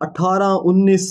18, 19,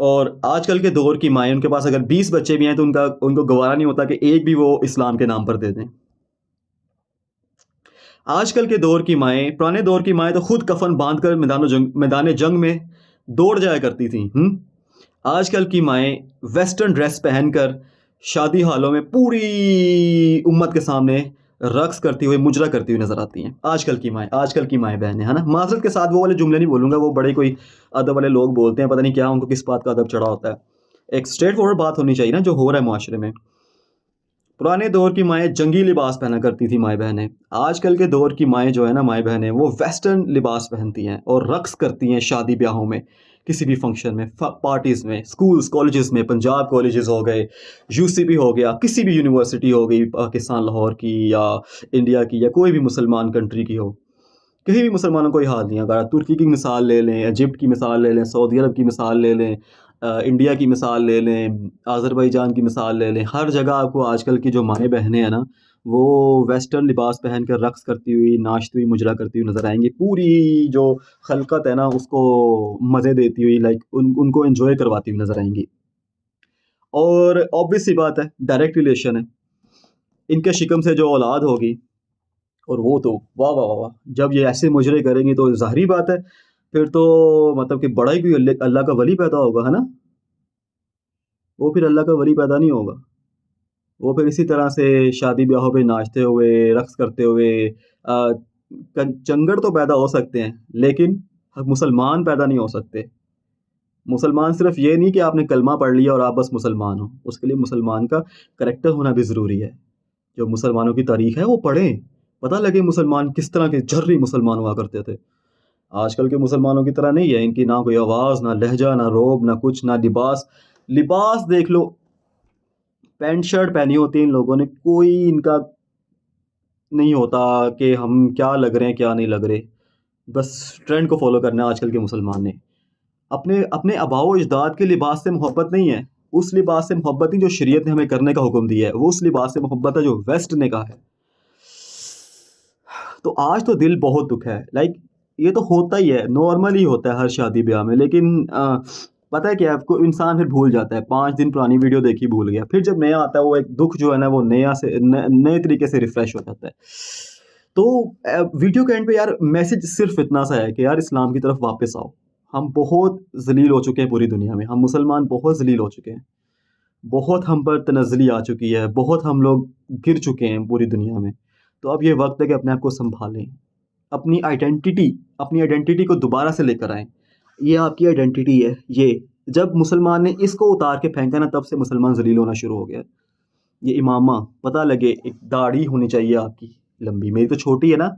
اور آج کل کے دور کی مائیں، ان کے پاس اگر 20 بچے بھی ہیں تو ان کو گوارا نہیں ہوتا کہ ایک بھی وہ اسلام کے نام پر دے دیں. آج کل کے دور کی مائیں، پرانے دور کی مائیں تو خود کفن باندھ کر میدان جنگ میں دوڑ جایا کرتی تھیں. آج کل کی مائیں ویسٹرن ڈریس پہن کر شادی حالوں میں پوری امت کے سامنے رقص کرتی ہوئی، مجرا کرتی ہوئی نظر آتی ہیں. آج کل کی مائیں بہنیں، ہے نا. معذرت کے ساتھ وہ والے جملے نہیں بولوں گا، وہ بڑے کوئی ادب والے لوگ بولتے ہیں، پتہ نہیں کیا ان کو کس بات کا ادب چڑھا ہوتا ہے. ایک اسٹریٹ فارورڈ بات ہونی چاہیے نا جو ہو رہا ہے معاشرے میں. پرانے دور کی مائیں جنگی لباس پہنا کرتی تھی مائیں بہنیں. آج کل کے دور کی مائیں جو ہے نا، مائیں بہنیں، وہ ویسٹرن لباس پہنتی ہیں اور رقص کرتی ہیں شادی بیاہوں میں، کسی بھی فنکشن میں، پارٹیز میں، سکولز کالجز میں. پنجاب کالجز ہو گئے، UCP ہو گیا، کسی بھی یونیورسٹی ہو گئی، پاکستان لاہور کی یا انڈیا کی یا کوئی بھی مسلمان کنٹری کی ہو، کہیں بھی مسلمانوں کو یہ حال نہیں. اگر ترکی کی مثال لے لیں، ایجپٹ کی مثال لے لیں، سعودی عرب کی مثال لے لیں، انڈیا کی مثال لے لیں، آذربائیجان کی مثال لے لیں، ہر جگہ آپ کو آج کل کی جو مائیں بہنیں ہیں نا، وہ ویسٹرن لباس پہن کر رقص کرتی ہوئی، ناچتی ہوئی، مجرا کرتی ہوئی نظر آئیں گی. پوری جو خلقت ہے نا اس کو مزے دیتی ہوئی، لائک ان کو انجوائے کرواتی ہوئی نظر آئیں گی. اور obvious سی بات ہے، ڈائریکٹ ریلیشن ہے، ان کے شکم سے جو اولاد ہوگی، اور وہ تو واہ واہ واہ واہ، جب یہ ایسے مجرے کریں گی تو ظاہری بات ہے پھر تو مطلب کہ بڑا ہی کوئی اللہ کا ولی پیدا ہوگا، ہے نا. وہ پھر اللہ کا ولی پیدا نہیں ہوگا، وہ پھر اسی طرح سے شادی بیاہوں پہ ناچتے ہوئے، رقص کرتے ہوئے چنگڑ تو پیدا ہو سکتے ہیں لیکن مسلمان پیدا نہیں ہو سکتے. مسلمان صرف یہ نہیں کہ آپ نے کلمہ پڑھ لیا اور آپ بس مسلمان ہو، اس کے لیے مسلمان کا کریکٹر ہونا بھی ضروری ہے. جو مسلمانوں کی تاریخ ہے وہ پڑھیں، پتہ لگے مسلمان کس طرح کے جھرری مسلمان ہوا کرتے تھے. آج کل کے مسلمانوں کی طرح نہیں ہے، ان کی نہ کوئی آواز، نہ لہجہ، نہ روب، نہ کچھ، نہ لباس دیکھ لو، پینٹ شرٹ پہنی ہوتی ہے ان لوگوں نے، کوئی ان کا نہیں ہوتا کہ ہم کیا لگ رہے ہیں کیا نہیں لگ رہے. بس ٹرینڈ کو فالو کرنا ہے آج کل کے مسلمان نے. اپنے آباء و اجداد کے لباس سے محبت نہیں ہے، اس لباس سے محبت نہیں جو شریعت نے ہمیں کرنے کا حکم دیا ہے، وہ اس لباس سے محبت ہے جو ویسٹ نے کہا ہے. تو آج تو دل بہت دکھ ہے، لائک یہ تو ہوتا ہی ہے، نارمل ہی ہوتا ہے ہر شادی بیاہ میں. لیکن پتہ ہے کیا ہے، کوئی انسان پھر بھول جاتا ہے، 5 دن پرانی ویڈیو دیکھی بھول گیا، پھر جب نیا آتا ہے وہ ایک دکھ جو ہے نا وہ نئے طریقے سے ریفریش ہو جاتا ہے. تو ویڈیو کے اینڈ پہ یار میسج صرف اتنا سا ہے کہ یار اسلام کی طرف واپس آؤ. ہم بہت ذلیل ہو چکے ہیں پوری دنیا میں، ہم مسلمان بہت ذلیل ہو چکے ہیں، بہت ہم پر تنزلی آ چکی ہے، بہت ہم لوگ گر چکے ہیں پوری دنیا میں. تو اب یہ وقت ہے کہ اپنے آپ کو سنبھالیں، اپنی آئیڈینٹی کو دوبارہ سے لے کر آئیں. یہ آپ کی آئیڈینٹی ہے. یہ جب مسلمان نے اس کو اتار کے پھینکا نا، تب سے مسلمان ذلیل ہونا شروع ہو گیا. یہ امامہ پتہ لگے، ایک داڑھی ہونی چاہیے آپ کی لمبی، میری تو چھوٹی ہے نا،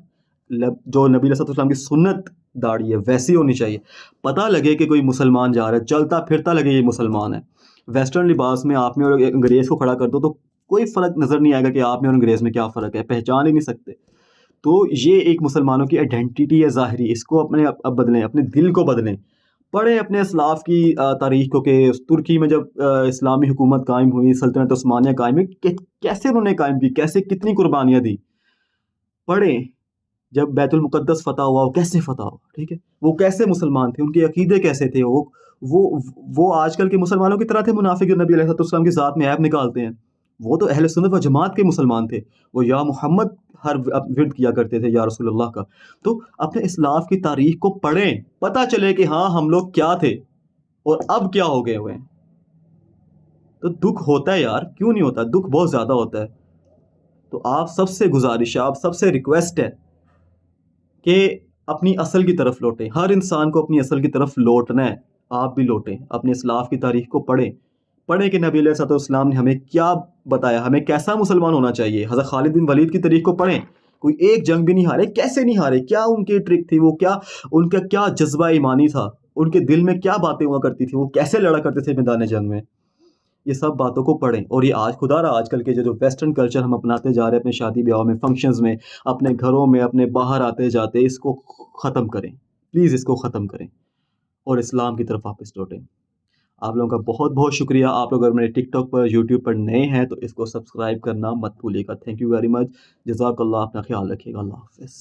جو نبی علیہ السلام کی سنت داڑھی ہے ویسی ہونی چاہیے. پتہ لگے کہ کوئی مسلمان جا رہا ہے، چلتا پھرتا لگے یہ مسلمان ہے. ویسٹرن لباس میں آپ میں اور انگریز کو کھڑا کر دو تو کوئی فرق نظر نہیں آئے گا کہ آپ میں اور انگریز میں کیا فرق ہے، پہچان ہی نہیں سکتے. تو یہ ایک مسلمانوں کی آئیڈینٹی ہے ظاہری، اس کو اپنے اب بدلیں، اپنے دل کو بدلیں. پڑھیں اپنے اسلاف کی تاریخ کو کہ ترکی میں جب اسلامی حکومت قائم ہوئی، سلطنت عثمانیہ قائم ہوئی، کیسے انہوں نے قائم کی، کیسے کتنی قربانیاں دی. پڑھیں جب بیت المقدس فتح ہوا وہ کیسے فتح ہوا، ٹھیک ہے، وہ کیسے مسلمان تھے، ان کے عقیدے کیسے تھے. وہ آج کل کے مسلمانوں کی طرح تھے منافق جو نبی علیہ السلام کی ذات میں عیب نکالتے ہیں. وہ تو اہل سنت و جماعت کے مسلمان تھے، وہ یا محمد ہر ورد کیا کرتے تھے، یا رسول اللہ کا. تو اپنے اسلاف کی تاریخ کو پڑھیں، پتہ چلے کہ ہاں ہم لوگ کیا تھے اور اب کیا ہو گئے ہوئے ہیں. تو دکھ ہوتا ہے یار، کیوں نہیں ہوتا، دکھ بہت زیادہ ہوتا ہے. تو آپ سب سے گزارش ہے، آپ سب سے ریکویسٹ ہے کہ اپنی اصل کی طرف لوٹیں. ہر انسان کو اپنی اصل کی طرف لوٹنا ہے. آپ بھی لوٹیں، اپنے اسلاف کی تاریخ کو پڑھیں کہ نبی علیہ السلام نے ہمیں کیا بتایا، ہمیں کیسا مسلمان ہونا چاہیے. حضرت خالد بن ولید کی تاریخ کو پڑھیں، کوئی ایک جنگ بھی نہیں ہارے، کیسے نہیں ہارے، کیا ان کی ٹرک تھی، وہ کیا ان کا کیا جذبہ ایمانی تھا، ان کے دل میں کیا باتیں ہوا کرتی تھی، وہ کیسے لڑا کرتے تھے میدان جنگ میں. یہ سب باتوں کو پڑھیں. اور یہ خدا رہا آج کل کے جو ویسٹرن کلچر ہم اپناتے جا رہے ہیں اپنے شادی بیاہوں میں، فنکشنز میں، اپنے گھروں میں، اپنے باہر آتے جاتے، اس کو ختم کریں پلیز، اس کو ختم کریں اور اسلام کی طرف واپس لوٹیں. آپ لوگوں کا بہت بہت شکریہ. آپ لوگ اگر میرے ٹک ٹاک پر، یوٹیوب پر نئے ہیں تو اس کو سبسکرائب کرنا مت بھولیے گا. Thank you very much. جزاک اللہ. اپنا خیال رکھیے گا. اللہ حافظ.